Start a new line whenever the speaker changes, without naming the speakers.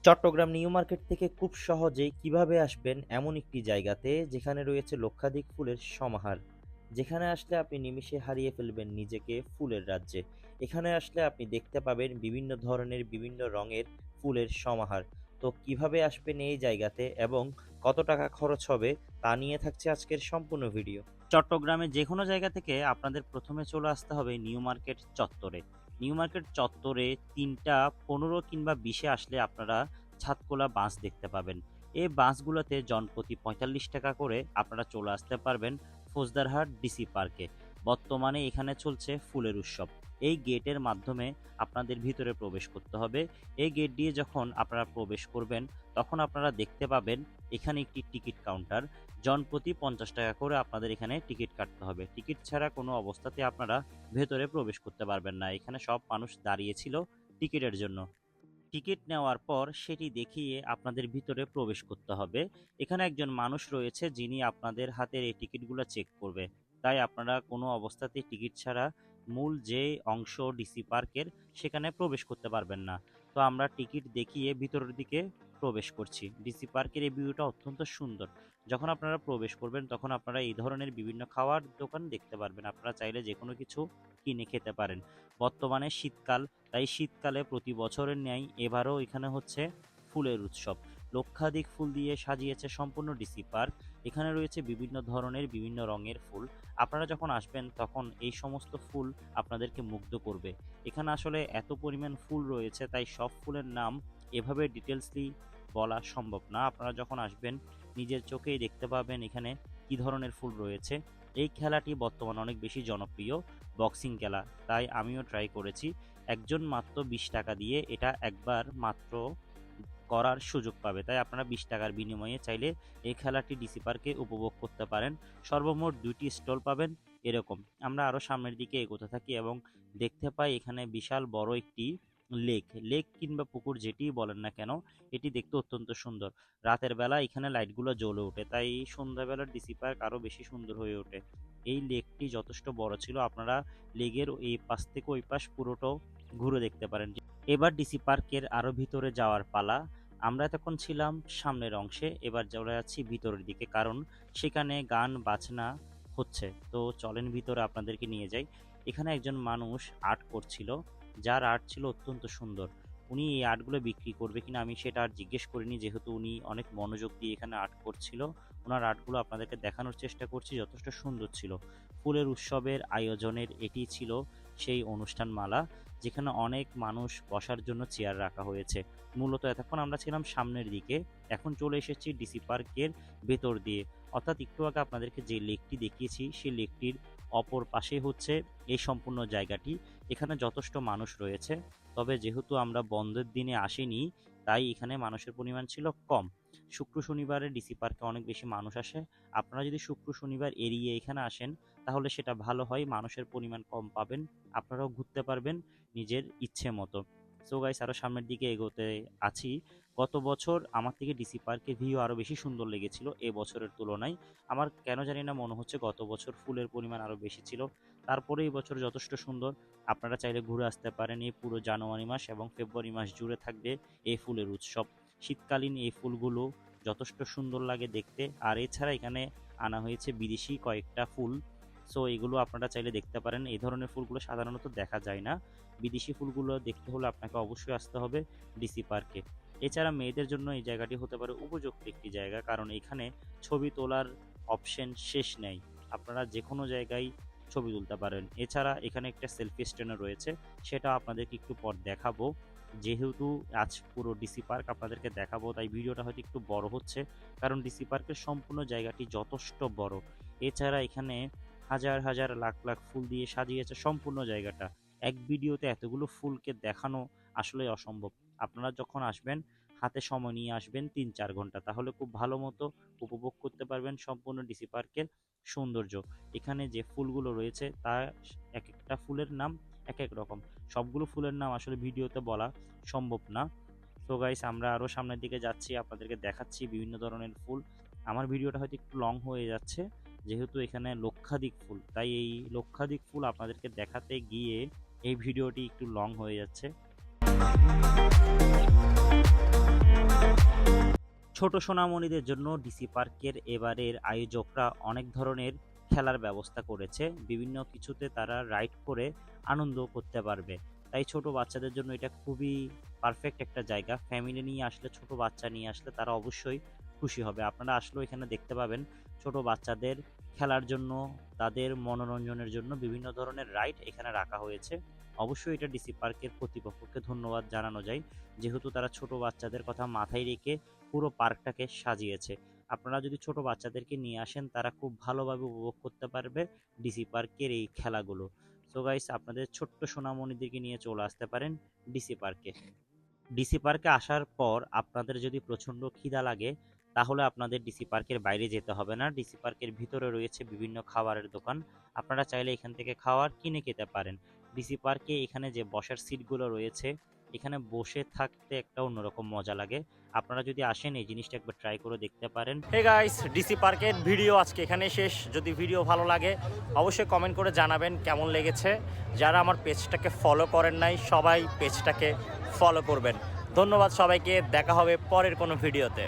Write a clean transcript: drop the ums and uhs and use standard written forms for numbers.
Chittagong new market থেকে খুব সহজেই কিভাবে আসবেন এমন একটি জায়গাতে যেখানে রয়েছে লক্ষাধিক ফুলের সমাহার, যেখানে আসলে আপনি নিমিষে হারিয়ে ফেলবেন নিজেকে ফুলের রাজ্যে। এখানে আসলে আপনি দেখতে পাবেন বিভিন্ন ধরনের বিভিন্ন রঙের ফুলের সমাহার। তো কিভাবে আসবেন এই জায়গাতে এবং কত টাকা খরচ হবে তা নিয়ে থাকছে আজকের সম্পূর্ণ ভিডিও। চট্টগ্রামে যে কোনো জায়গা থেকে আপনাদের প্রথমে চলে আসতে হবে নিউ মার্কেট চত্বরে। নিউ মার্কেট চত্বরে ৩টা ১৫ কিংবা ২০-এ আসলে আপনারা ছাদখোলা বাস দেখতে পাবেন। এই বাসগুলোতে জনপ্রতি ৪৫ টাকা করে আপনারা চলে আসতে পারবেন ফৌজদারহাট ডিসি পার্কে। বর্তমানে এখানে চলছে ফুলের উৎসব। এই গেটের মাধ্যমে আপনাদের ভিতরে প্রবেশ করতে হবে। এই গেট দিয়ে যখন আপনারা প্রবেশ করবেন তখন আপনারা দেখতে পাবেন এখানে একটি টিকিট কাউন্টার। জনপ্রতি ৫০ টাকা করে আপনাদের এখানে টিকিট কাটতে হবে। টিকিট ছাড়া কোনো অবস্থাতে আপনারা ভেতরে প্রবেশ করতে পারবেন না। এখানে সব মানুষ দাঁড়িয়ে ছিল টিকিটের জন্য। টিকিট নেওয়ার পর সেটি দেখিয়ে আপনাদের ভিতরে প্রবেশ করতে হবে। এখানে একজন মানুষ রয়েছে যিনি আপনাদের হাতের এই টিকিটগুলো চেক করবে। তাই আপনারা কোনো অবস্থাতেই টিকিট ছাড়া মূল যে অংশ ডিসি পার্কের সেখানে প্রবেশ করতে পারবেন না। তো আমরা টিকিট দেখিয়ে ভিতরের দিকে প্রবেশ করছি। ডিসি পার্কের এই ভিউটা অত্যন্ত সুন্দর। যখন আপনারা প্রবেশ করবেন তখন আপনারা এই ধরনের বিভিন্ন খাওয়ার দোকান দেখতে পারবেন। আপনারা চাইলে যে কোনো কিছু কিনে খেতে পারেন। বর্তমানে শীতকাল, তাই শীতকালে প্রতি বছরের ন্যায় এবারও এখানে হচ্ছে ফুলের উৎসব। লক্ষাধিক ফুল দিয়ে সাজিয়েছে সম্পূর্ণ ডিসি পার্ক। এখানে রয়েছে বিভিন্ন ধরনের বিভিন্ন রঙের ফুল। আপনারা যখন আসবেন তখন এই সমস্ত ফুল আপনাদেরকে মুগ্ধ করবে। এখানে আসলে এত পরিমাণ ফুল রয়েছে তাই সব ফুলের নাম এভাবে ডিটেলসলি বলা সম্ভব না। আপনারা যখন আসবেন নিজের চোখেই দেখতে পাবেন এখানে কি ধরনের ফুল রয়েছে। এই খেলাটি বর্তমানে অনেক বেশি জনপ্রিয়, বক্সিং খেলা। তাই আমিও ট্রাই করেছি। একজন মাত্র ২০ টাকা দিয়ে এটা একবার মাত্র করার সুযোগ পাবে। তাই আপনারা ২০ টাকার বিনিময়ে চাইলে এই খেলাটি ডিসি পার্কে উপভোগ করতে পারেন। সর্বমোট ২টি স্টল পাবেন এরকম। আমরা আরও সামনের দিকে এগোতে থাকি এবং দেখতে পাই এখানে বিশাল বড় একটি লেক কিংবা পুকুর যেটিই বলেন না কেন, এটি দেখতে অত্যন্ত সুন্দর। রাতের বেলা এখানে লাইটগুলো জ্বলে ওঠে, তাই সন্ধ্যাবেলার ডিসি পার্ক আরও বেশি সুন্দর হয়ে ওঠে। এই লেকটি যথেষ্ট বড় ছিল। আপনারা লেকের এই পাশ থেকে ওই পাশ পুরোটাও ঘুরে দেখতে পারেন। এবার ডিসি পার্কের আরও ভিতরে যাওয়ার পালা। আমরা এতক্ষণ ছিলাম সামনের অংশে, এবার চলে যাচ্ছি ভিতরের দিকে, কারণ সেখানে গান বাজনা হচ্ছে। তো চলেন ভিতরে আপনাদেরকে নিয়ে যাই। এখানে একজন মানুষ আর্ট করছিল, যার আর্ট ছিল অত্যন্ত সুন্দর। উনি এই আর্টগুলো বিক্রি করবে কিনা আমি সেটা আর জিজ্ঞেস করিনি, যেহেতু উনি অনেক মনোযোগ দিয়ে এখানে আর্ট করছিল। ওনার আর্টগুলো আপনাদেরকে দেখানোর চেষ্টা করছি, যথেষ্ট সুন্দর ছিল। ফুলের উৎসবের আয়োজনের এটি ছিল সেই অনুষ্ঠানমালা, যেখানে অনেক মানুষ বসার জন্য চেয়ার রাখা হয়েছে। মূলত এতক্ষণ আমরা ছিলাম সামনের দিকে, এখন চলে এসেছি ডিসি পার্কের ভেতর দিয়ে। অর্থাৎ একটু আগে আপনাদেরকে যে লেকটি দেখিয়েছি সেই লেকটির অপর পাশে হচ্ছে এই সম্পূর্ণ জায়গাটি। এখানে যথেষ্ট মানুষ রয়েছে, তবে যেহেতু আমরা বন্ধের দিনে আসিনি তাই এখানে মানুষের পরিমাণ ছিল কম। শুক্র শনিবারে ডিসি পার্কে অনেক বেশি মানুষ আসে। আপনারা যদি শুক্র শনিবার এড়িয়ে এখানে আসেন তাহলে সেটা ভালো হয়, মানুষের পরিমাণ কম পাবেন, আপনারাও ঘুরতে পারবেন নিজের ইচ্ছে মতো। সো গাইস, আরও সামনের দিকে এগোতে আছি। গত বছর আমার থেকে ডিসি পার্কের ভিউ আরও বেশি সুন্দর লেগেছিল এ বছরের তুলনায়। আমার কেন জানি না মনে হচ্ছে গত বছর ফুলের পরিমাণ আরও বেশি ছিল। তারপরে এই বছর যথেষ্ট সুন্দর। আপনারা চাইলে ঘুরে আসতে পারেন। এই পুরো জানুয়ারি মাস এবং ফেব্রুয়ারি মাস জুড়ে থাকবে এই ফুলের উৎসব। শীতকালীন এই ফুলগুলো যথেষ্ট সুন্দর লাগে দেখতে। আর এছাড়া এখানে আনা হয়েছে বিদেশি কয়েকটা ফুল। সো এগুলো আপনারা চাইলে দেখতে পারেন। এই ধরনের ফুলগুলো সাধারণত দেখা যায় না। বিদেশি ফুলগুলো দেখতে হলে আপনাকে অবশ্যই আসতে হবে ডিসি পার্কে। এছাড়া মেয়েদের জন্য এই জায়গাটি হতে পারে উপযুক্ত একটি জায়গা, কারণ এখানে ছবি তোলার অপশন শেষ নেই। আপনারা যে কোনো জায়গায় ছবি তুলতে পারেন। এছাড়া এখানে একটা সেলফি স্ট্যান্ডও রয়েছে, সেটা আপনাদেরকে একটু পর দেখাবো। যেহেতু আজ পুরো ডিসি পার্ক আপনাদেরকে দেখাবো তাই ভিডিওটা হয়তো একটু বড় হচ্ছে, কারণ ডিসি পার্কের সম্পূর্ণ জায়গাটি যথেষ্ট বড়। এছাড়া এখানে হাজার হাজার লাখ লাখ ফুল দিয়ে সাজিয়েছে সম্পূর্ণ জায়গাটা। এক ভিডিওতে এতগুলো ফুলকে দেখানো আসলে অসম্ভব। আপনারা যখন আসবেন হাতে সময় নিয়ে আসবেন ৩-৪ ঘন্টা, তাহলে খুব ভালো মতো উপভোগ করতে পারবেন সম্পূর্ণ ডিসি পার্কের সৌন্দর্য। এখানে যে ফুলগুলো রয়েছে তা এক একটা ফুলের নাম এক এক রকম। সবগুলো ফুলের নাম আসলে ভিডিওতে বলা সম্ভব না। তো গাইস, আমরা আরও সামনের দিকে যাচ্ছি, আপনাদেরকে দেখাচ্ছি বিভিন্ন ধরনের ফুল। আমার ভিডিওটা হয়তো একটু লং হয়ে যাচ্ছে, যেহেতু এখানে লক্ষাধিক ফুল, তাই এই লক্ষাধিক ফুল আপনাদেরকে দেখাতে গিয়ে এই ভিডিওটি একটু লং হয়ে যাচ্ছে। ছোট সোনামণিদের জন্য ডিসি পার্কের এবারের আয়োজকরা অনেক ধরনের খেলার ব্যবস্থা করেছে। বিভিন্ন কিছুতে তারা রাইড করে আনন্দ করতে পারবে। তাই ছোট বাচ্চাদের জন্য এটা খুবই পারফেক্ট একটা জায়গা। ফ্যামিলি নিয়ে আসলে, ছোট বাচ্চা নিয়ে আসলে তারা অবশ্যই খুশি হবে। আপনারা আসলেও এখানে দেখতে পাবেন ছোট বাচ্চাদের খেলার জন্য, তাদের মনোরঞ্জনের জন্য বিভিন্ন ধরনের রাইড এখানে রাখা হয়েছে। অবশ্যই এটা ডিসি পার্কের কর্তৃপক্ষকে ধন্যবাদ জানানো যায়, যেহেতু তারা ছোট বাচ্চাদের কথা মাথায় রেখে পুরো পার্কটাকে সাজিয়েছে। আপনারা যদি ছোট বাচ্চাদেরকে নিয়ে আসেন, তারা খুব ভালোভাবে উপভোগ করতে পারবে ডিসি পার্কের এই খেলাগুলো। সো গাইস, আপনাদের ছোট্ট সোনামণিদেরকে নিয়ে চলে আসতে পারেন ডিসি পার্কে। ডিসি পার্কে আসার পর আপনাদের যদি প্রচণ্ড খিদা লাগে, তাহলে আপনাদের ডিসি পার্কের বাইরে যেতে হবে না। ডিসি পার্কের ভিতরে রয়েছে বিভিন্ন খাবারের দোকান। আপনারা চাইলে এখান থেকে খাবার কিনে খেতে পারেন। ডিসি পার্কে এখানে যে বসার সিটগুলো রয়েছে, এখানে বসে থাকতে একটা অন্যরকম মজা লাগে। আপনারা যদি আসেন, এই জিনিসটা একবার ট্রাই করে দেখতে পারেন।
হে গাইস, ডিসি পার্কের ভিডিও আজকে এখানে শেষ। যদি ভিডিও ভালো লাগে অবশ্যই কমেন্ট করে জানাবেন কেমন লেগেছে। যারা আমার পেজটাকে ফলো করেন নাই, সবাই পেজটাকে ফলো করবেন। ধন্যবাদ সবাইকে, দেখা হবে পরের কোনো ভিডিওতে।